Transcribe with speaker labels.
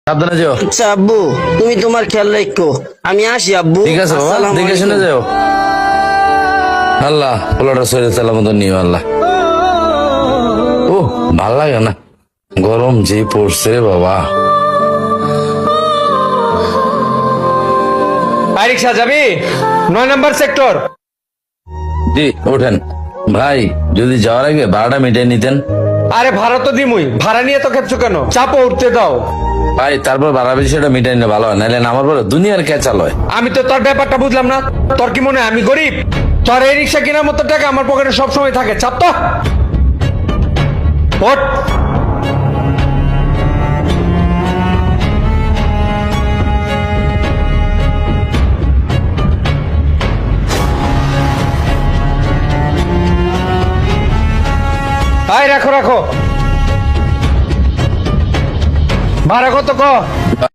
Speaker 1: সাবধানে যেও।
Speaker 2: আচ্ছা আব্বু, তুমি তোমার খেয়াল রাখো, আমি আসি আব্বু।
Speaker 1: ঠিক আছে বাবা,
Speaker 2: আসসালামু
Speaker 1: দেখে শুনে
Speaker 2: আলাইকুম।
Speaker 1: যাও। আল্লাহ পোলাটা শরীর চালা মতো নিও আল্লাহ। ও ভাল লাগে না, গরম যে পড়ছে রে বাবা।
Speaker 3: রিক্সা যাবি 9 নম্বর সেক্টর।
Speaker 1: জি ওঠেন ভাই, যদি যাওয়ার আগে ভাড়াটা মিটিয়ে নিতেন।
Speaker 3: আরে ভাড়া তো দিমুই, ভাড়া নিয়ে তো খেপছো কেন? চাপো উঠতে দাও।
Speaker 1: ভাই তারপর ভাড়া বিষয়টা মিটাই নিলে ভালো হয়, নাহলে আমার পরে দুনিয়ার ক্যাচাল হয়।
Speaker 3: আমি তো তোর ব্যাপারটা বুঝলাম না। তোর কি মনে হয় আমি গরিব? তোর এই রিক্সা কেনার মতো টাকা আমার পকেটে সব সময় থাকে। চাপ তো ওঠ। রাখো রাখো, ভাড়া কত ক?